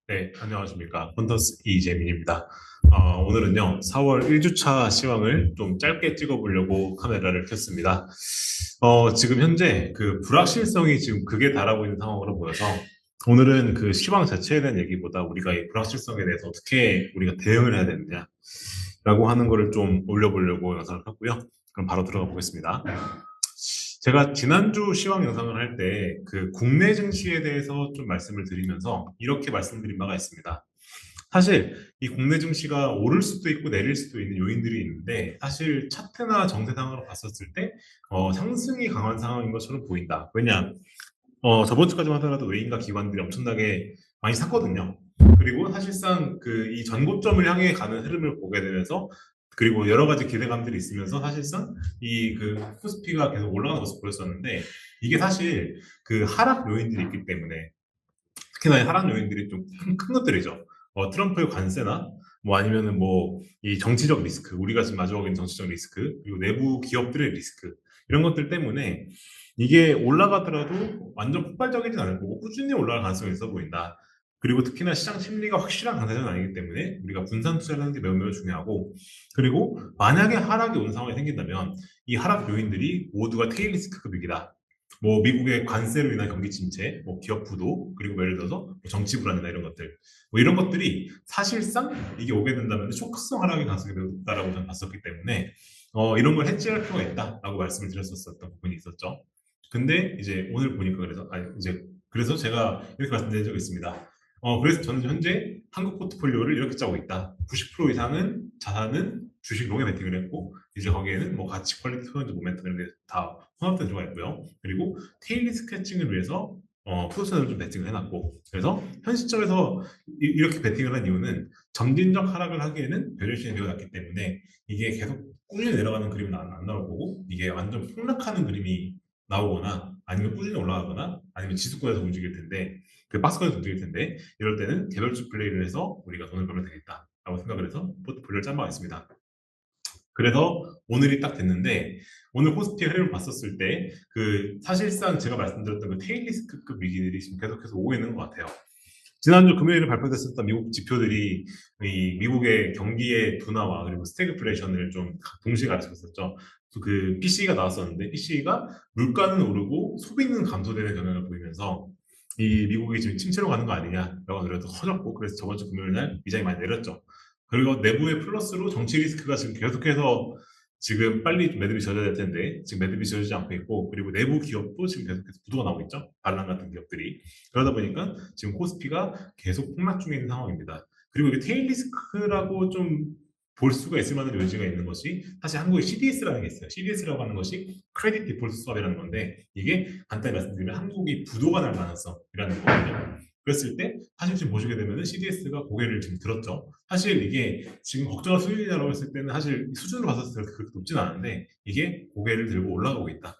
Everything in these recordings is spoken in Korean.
네, 안녕하십니까. 펀터스 이재민입니다. 오늘은요, 4월 1주차 시황을 좀 짧게 찍어보려고 카메라를 켰습니다. 지금 현재 그 불확실성이 지금 극에 달하고 있는 상황으로 보여서 오늘은 그 시황 자체에 대한 얘기보다 우리가 이 불확실성에 대해서 어떻게 우리가 대응을 해야 되느냐라고 하는 거를 좀 올려보려고 영상을 켰고요. 그럼 바로 들어가 보겠습니다. 제가 지난주 시황 영상을 할 때 그 국내 증시에 대해서 좀 말씀을 드리면서 이렇게 말씀드린 바가 있습니다. 사실 이 국내 증시가 오를 수도 있고 내릴 수도 있는 요인들이 있는데 사실 차트나 정세상으로 봤었을 때 상승이 강한 상황인 것처럼 보인다. 왜냐? 저번 주까지만 하더라도 외인과 기관들이 엄청나게 많이 샀거든요. 그리고 사실상 그 이 전고점을 향해 가는 흐름을 보게 되면서 그리고 여러 가지 기대감들이 있으면서 사실상 이 그 코스피가 계속 올라가는 모습 보였었는데 이게 사실 그 하락 요인들이 있기 때문에 특히나 이 하락 요인들이 좀 큰 것들이죠. 트럼프의 관세나 뭐 아니면은 뭐 이 정치적 리스크, 우리가 지금 마주하고 있는 정치적 리스크, 그리고 내부 기업들의 리스크 이런 것들 때문에 이게 올라가더라도 완전 폭발적이진 않을 거고 꾸준히 올라갈 가능성이 있어 보인다. 그리고 특히나 시장 심리가 확실한 강세는 아니기 때문에 우리가 분산 투자를 하는 게 매우 매우 중요하고 그리고 만약에 하락이 온 상황이 생긴다면 이 하락 요인들이 모두가 테일 리스크급이다. 뭐 미국의 관세로 인한 경기 침체, 뭐 기업 부도, 그리고 뭐 예를 들어서 뭐 정치 불안이나 이런 것들, 뭐 이런 것들이 사실상 이게 오게 된다면 쇼크성 하락의 가능성이 매우 높다라고 저는 봤었기 때문에 이런 걸 해지할 필요가 있다라고 말씀을 드렸었던 부분이 있었죠. 근데 이제 오늘 보니까 그래서 이제 그래서 제가 이렇게 말씀드린 적이 있습니다. 그래서 저는 현재 한국 포트폴리오를 이렇게 짜고 있다. 90% 이상은 자산은 주식 롱에 베팅을 했고 이제 거기에는 뭐 가치, 퀄리티, 소형주, 모멘텀 이런 게 다 혼합된 들어가 있고요. 그리고 테일리 스케칭을 위해서 포지션을 좀 베팅을 해놨고 그래서 현 시점에서 이렇게 베팅을 한 이유는 점진적 하락을 하기에는 밸류에이션이 매우 낮기 때문에 이게 계속 꾸준히 내려가는 그림은 안 나올 거고 이게 완전 폭락하는 그림이 나오거나 아니면 꾸준히 올라가거나 아니면 지수권에서 움직일 텐데 그 박스권에서 움직일 텐데 이럴 때는 개별주 플레이를 해서 우리가 돈을 벌면 되겠다라고 생각을 해서 포트폴리오를 짠 바가 있습니다. 그래서 오늘이 딱 됐는데 오늘 코스피 흐름을 봤었을 때 그 사실상 제가 말씀드렸던 그 테일리스크급 위기들이 지금 계속해서 오고 있는 것 같아요. 지난주 금요일에 발표됐었던 미국 지표들이 이 미국의 경기의 둔화와 그리고 스태그플레이션을 좀 동시에 가르쳤었죠. 그 PCE가 나왔었는데 PCE가 물가는 오르고 소비는 감소되는 경향을 보이면서 이 미국이 지금 침체로 가는 거 아니냐라고 노래도 커졌고 그래서 저번 주 금요일 날 미장이 많이 내렸죠. 그리고 내부의 플러스로 정치 리스크가 지금 계속해서 지금 빨리 매듭이 젖어야 될 텐데 지금 매듭이 젖어지지 않고 있고 그리고 내부 기업도 지금 계속해서 부도가 나오고 있죠. 반란 같은 기업들이. 그러다 보니까 지금 코스피가 계속 폭락 중에 있는 상황입니다. 그리고 이게 테일 리스크라고 좀 볼 수가 있을 만한 요지가 있는 것이 사실 한국에 CDS라는 게 있어요. CDS라고 하는 것이 크레딧 디폴트 수업이라는 건데 이게 간단히 말씀드리면 한국이 부도가 날 가능성이라는 거거든요. 그랬을 때 사실 지금 보시게 되면은 CDS가 고개를 지금 들었죠. 사실 이게 지금 걱정할 수준이냐고 했을 때는 사실 수준으로 봤었을 때 그렇게 높진 않은데 이게 고개를 들고 올라가고 있다.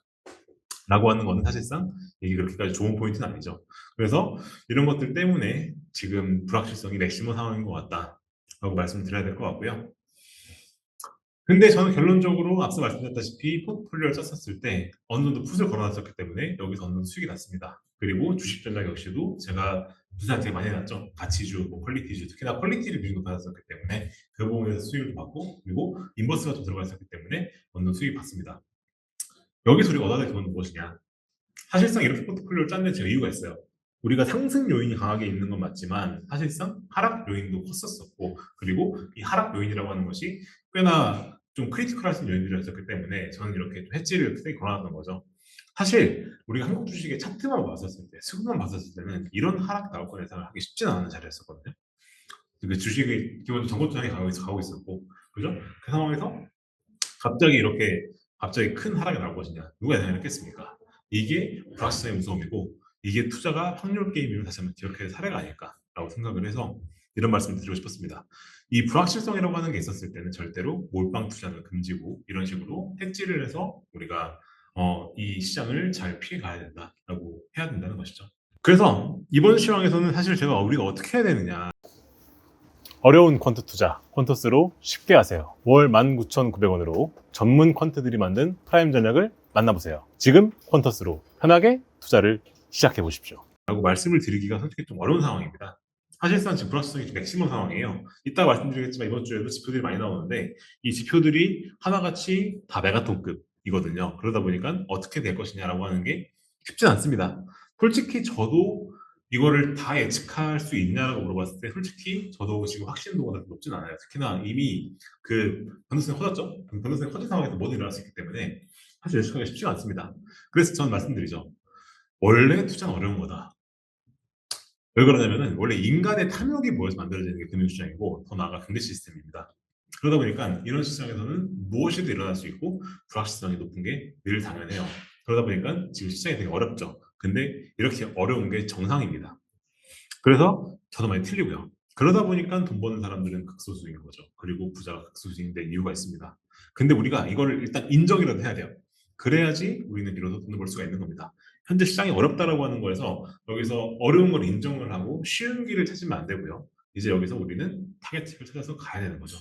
라고 하는 거는 사실상 이게 그렇게까지 좋은 포인트는 아니죠. 그래서 이런 것들 때문에 지금 불확실성이 맥시멈 상황인 것 같다. 라고 말씀을 드려야 될 것 같고요. 근데 저는 결론적으로 앞서 말씀드렸다시피 포트폴리오를 짰었을 때 어느 정도 풋을 걸어놨었기 때문에 여기서 어느 정도 수익이 났습니다. 그리고 주식 전략 역시도 제가 투자 되게 많이 해놨죠. 가치주, 뭐 퀄리티주, 특히나 퀄리티를 기준으로 받았었기 때문에 그 부분에서 수익을 받고 그리고 인버스가 좀 들어가 있었기 때문에 어느 정도 수익을 받습니다. 여기서 우리가 얻어야 될 기본은 무엇이냐? 사실상 이렇게 포트폴리오를 짰는 제 이유가 있어요. 우리가 상승 요인이 강하게 있는 건 맞지만 사실상 하락 요인도 컸었었고 그리고 이 하락 요인이라고 하는 것이 꽤나 좀 크리티컬할 수 있는 요인들이었기 때문에 저는 이렇게 좀 해지를 세게 걸어놨던 거죠. 사실 우리가 한국 주식의 차트만 봤었을 때, 수급만 봤었을 때는 이런 하락 나올 거라 예상을 하기 쉽지는 않은 자리였었거든요. 그 주식이 기본 전고점에 가고 있었고, 그죠? 그 상황에서 갑자기 이렇게 갑자기 큰 하락이 나올 것이냐 누가 예상했겠습니까? 이게 불확실성의 무서움이고 이게 투자가 확률 게임임을 다시 한번 기억해야 할 사례가 아닐까라고 생각을 해서 이런 말씀을 드리고 싶었습니다. 이 불확실성이라고 하는 게 있었을 때는 절대로 몰빵 투자는 금지고 이런 식으로 hedge를 해서 우리가 이 시장을 잘 피해 가야 된다라고 해야 된다는 것이죠. 그래서 이번 시황에서는 사실 제가 우리가 어떻게 해야 되느냐 어려운 퀀트 투자, 퀀터스로 쉽게 하세요. 월 19,900원으로 전문 퀀트들이 만든 프라임 전략을 만나보세요. 지금 퀀터스로 편하게 투자를 시작해 보십시오. 라고 말씀을 드리기가 솔직히 좀 어려운 상황입니다. 사실상 지금 불확실성이 맥시멈 상황이에요. 이따 말씀드리겠지만 이번 주에도 지표들이 많이 나오는데 이 지표들이 하나같이 다 메가톤급이거든요. 그러다 보니까 어떻게 될 것이냐라고 하는 게 쉽진 않습니다. 솔직히 저도 이거를 다 예측할 수 있냐라고 물어봤을 때 솔직히 저도 지금 확신도가 높진 않아요. 특히나 이미 그 변동성이 커졌죠. 변동성이 커진 상황에서 뭐든 일어날 수 있기 때문에 사실 예측하기가 쉽지가 않습니다. 그래서 저는 말씀드리죠. 원래 투자는 어려운 거다. 왜 그러냐면은 원래 인간의 탐욕이 모여서 만들어지는 게 금융시장이고 더 나아가 경제 시스템입니다. 그러다 보니까 이런 시장에서는 무엇이든 일어날 수 있고 불확실성이 높은 게 늘 당연해요. 그러다 보니까 지금 시장이 되게 어렵죠. 근데 이렇게 어려운 게 정상입니다. 그래서 저도 많이 틀리고요. 그러다 보니까 돈 버는 사람들은 극소수인 거죠. 그리고 부자가 극소수인 데 이유가 있습니다. 근데 우리가 이거를 일단 인정이라도 해야 돼요. 그래야지 우리는 이로써 돈을 벌 수가 있는 겁니다. 현재 시장이 어렵다라고 하는 거에서 여기서 어려운 걸 인정을 하고 쉬운 길을 찾으면 안 되고요. 이제 여기서 우리는 타겟팅을 찾아서 가야 되는 거죠.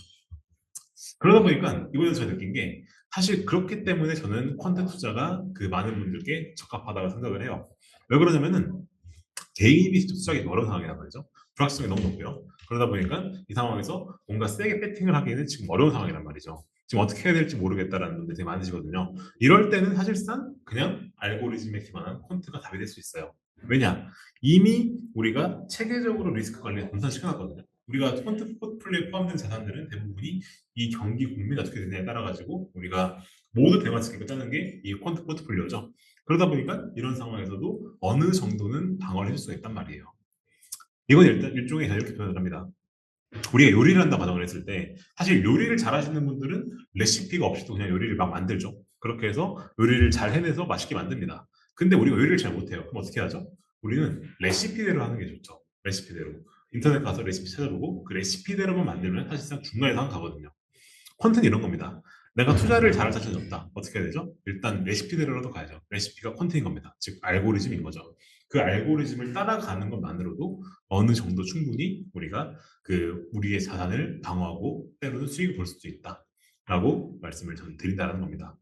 그러다 보니까 이번에 제가 느낀 게 사실 그렇기 때문에 저는 퀀트 투자가 그 많은 분들께 적합하다고 생각을 해요. 왜 그러냐면은 개인이 직접 투자하기 어려운 상황이란 말이죠. 불확실성이 너무 높고요. 그러다 보니까 이 상황에서 뭔가 세게 배팅을 하기는 지금 어려운 상황이란 말이죠. 지금 어떻게 해야 될지 모르겠다라는 분들이 되게 많으시거든요. 이럴 때는 사실상 그냥 알고리즘에 기반한 콘트가 답이 될 수 있어요. 왜냐? 이미 우리가 체계적으로 리스크 관리에 분산시켜놨거든요. 우리가 콘트 포트폴리오에 포함된 자산들은 대부분이 이 경기 국면이 어떻게 되냐에 따라 가지고 우리가 모두 대마치기가 짜는 게 이 콘트 포트폴리오죠. 그러다 보니까 이런 상황에서도 어느 정도는 방어를 해줄 수가 있단 말이에요. 이건 일단 일종의 이렇게 표현을 합니다. 우리가 요리를 한다 가정을 했을 때 사실 요리를 잘하시는 분들은 레시피가 없이도 그냥 요리를 막 만들죠. 그렇게 해서 요리를 잘 해내서 맛있게 만듭니다. 근데 우리가 요리를 잘 못해요. 그럼 어떻게 하죠? 우리는 레시피대로 하는 게 좋죠. 레시피대로. 인터넷 가서 레시피 찾아보고 그 레시피대로만 만들면 사실상 중간에 상 가거든요. 콘텐츠 이런 겁니다. 내가 투자를 잘할 자신이 없다. 어떻게 해야 되죠? 일단 레시피대로라도 가야죠. 레시피가 콘텐츠인 겁니다. 즉 알고리즘인 거죠. 그 알고리즘을 따라가는 것만으로도 어느 정도 충분히 우리가 그 우리의 자산을 방어하고 때로는 수익을 볼 수도 있다라고 말씀을 저는 드린다는 겁니다.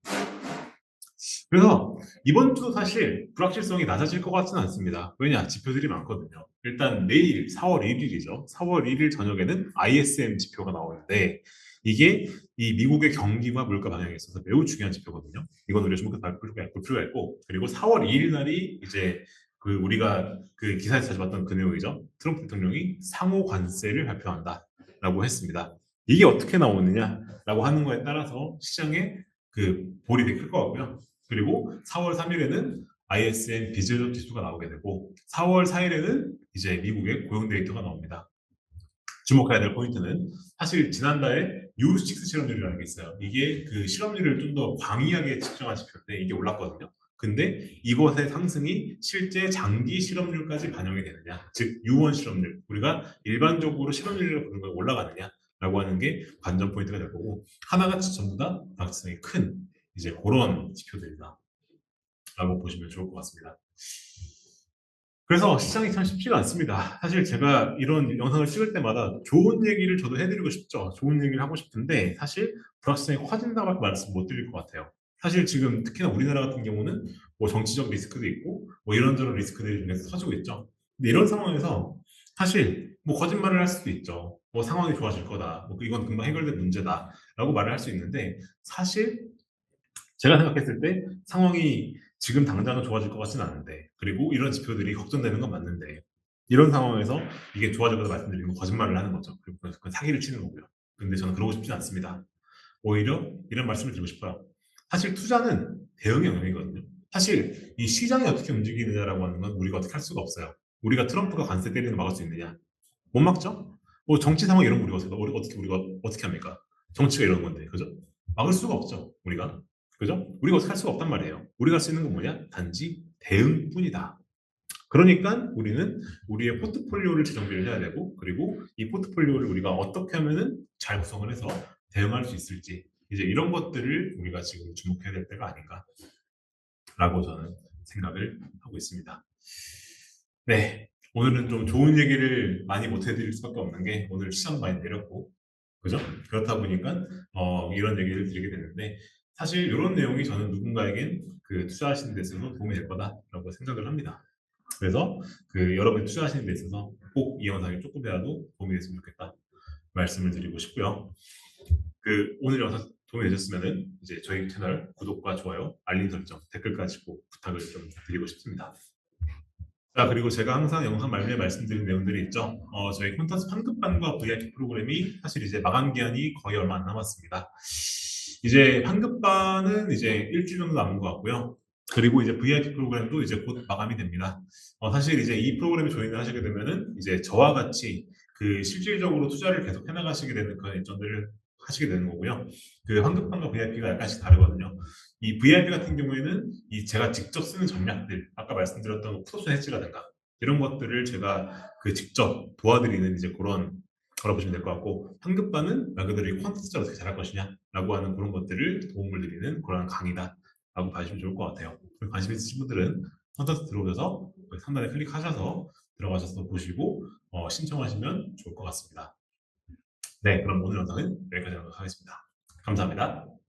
그래서 이번 주도 사실 불확실성이 낮아질 것 같지는 않습니다. 왜냐? 지표들이 많거든요. 일단 내일 4월 1일이죠. 4월 1일 저녁에는 ISM 지표가 나오는데 이게 이 미국의 경기와 물가 방향에 있어서 매우 중요한 지표거든요. 이건 우리가 주목해서 볼 필요가 있고 그리고 4월 2일 날이 이제 그 우리가 그 기사에서 자주 봤던 그 내용이죠. 트럼프 대통령이 상호 관세를 발표한다라고 했습니다. 이게 어떻게 나오느냐라고 하는 거에 따라서 시장에 그 볼이 되게 클 것 같고요. 그리고 4월 3일에는 ISM 비즈니스 지수가 나오게 되고 4월 4일에는 이제 미국의 고용 데이터가 나옵니다. 주목해야 될 포인트는 사실 지난달에 U6 실업률이라는 게 있어요. 이게 그 실업률을 좀 더 광의하게 측정한 지표인데 이게 올랐거든요. 근데 이것의 상승이 실제 장기 실업률까지 반영이 되느냐, 즉 U1 실업률, 우리가 일반적으로 실업률이라고 부르는 걸 올라가느냐라고 하는 게 관전 포인트가 될 거고 하나같이 전부 다 불확실성이 큰 이제 그런 지표들이다. 라고 보시면 좋을 것 같습니다. 그래서 시장이 참 쉽지가 않습니다. 사실 제가 이런 영상을 찍을 때마다 좋은 얘기를 저도 해드리고 싶죠. 좋은 얘기를 하고 싶은데 사실 불확실성이 커진다고 말씀 못 드릴 것 같아요. 사실 지금 특히나 우리나라 같은 경우는 뭐 정치적 리스크도 있고 뭐 이런저런 리스크들이 중에서 터지고 있죠. 근데 이런 상황에서 사실 뭐 거짓말을 할 수도 있죠. 뭐 상황이 좋아질 거다. 뭐 이건 금방 해결될 문제다라고 말을 할 수 있는데 사실 제가 생각했을 때 상황이 지금 당장은 좋아질 것 같지는 않은데 그리고 이런 지표들이 걱정되는 건 맞는데 이런 상황에서 이게 좋아질 거다 말씀드리는 건 거짓말을 하는 거죠. 그리고 그건 사기를 치는 거고요. 근데 저는 그러고 싶지 않습니다. 오히려 이런 말씀을 드리고 싶어요. 사실 투자는 대응의 영역이거든요. 사실 이 시장이 어떻게 움직이느냐라고 하는 건 우리가 어떻게 할 수가 없어요. 우리가 트럼프가 관세 때리는 거 막을 수 있느냐? 못 막죠? 뭐 정치 상황 이런 거 우리가 어떻게 합니까? 정치가 이런 건데, 그죠? 막을 수가 없죠, 우리가. 그죠? 우리가 어떻게 할 수가 없단 말이에요. 우리가 할 수 있는 건 뭐냐? 단지 대응뿐이다. 그러니까 우리는 우리의 포트폴리오를 재정비를 해야 되고, 그리고 이 포트폴리오를 우리가 어떻게 하면은 잘 구성을 해서 대응할 수 있을지, 이제 이런 것들을 우리가 지금 주목해야 될 때가 아닌가라고 저는 생각을 하고 있습니다. 네. 오늘은 좀 좋은 얘기를 많이 못 해드릴 수밖에 없는 게 오늘 시장도 많이 내렸고, 그죠? 그렇다 보니까 이런 얘기를 드리게 되는데 사실 이런 내용이 저는 누군가에겐 그 투자하시는 데 있어서 도움이 될 거다라고 생각을 합니다. 그래서 그 여러분이 투자하시는 데 있어서 꼭 이 영상이 조금이라도 도움이 됐으면 좋겠다 말씀을 드리고 싶고요. 그 오늘 영상 도움이 되셨으면은 이제 저희 채널 구독과 좋아요, 알림 설정, 댓글까지 꼭 부탁을 좀 드리고 싶습니다. 자, 그리고 제가 항상 영상 말미에 말씀드린 내용들이 있죠. 저희 콘텐츠 환급반과 VIP 프로그램이 사실 이제 마감 기한이 거의 얼마 안 남았습니다. 이제 환급반은 이제 일주일 정도 남은 것 같고요. 그리고 이제 VIP 프로그램도 이제 곧 마감이 됩니다. 사실 이제 이 프로그램에 조인을 하시게 되면은 이제 저와 같이 그 실질적으로 투자를 계속 해나가시게 되는 그런 일정들을 하시게 되는 거고요. 그 환급반과 VIP가 약간씩 다르거든요. 이 VIP 같은 경우에는 이 제가 직접 쓰는 전략들, 아까 말씀드렸던 푸드옵션 해지라든가 이런 것들을 제가 그 직접 도와드리는 이제 그런 거라 보시면 될 것 같고, 환급반은 말 그대로 이 퀀트 투자를 어떻게 잘할 것이냐라고 하는 그런 것들을 도움을 드리는 그런 강의다라고 봐주시면 좋을 것 같아요. 관심 있으신 분들은 콘텐츠 들어오셔서 상단에 클릭하셔서 들어가셔서 보시고 신청하시면 좋을 것 같습니다. 네, 그럼 오늘 영상은 여기까지 하도록 하겠습니다. 감사합니다.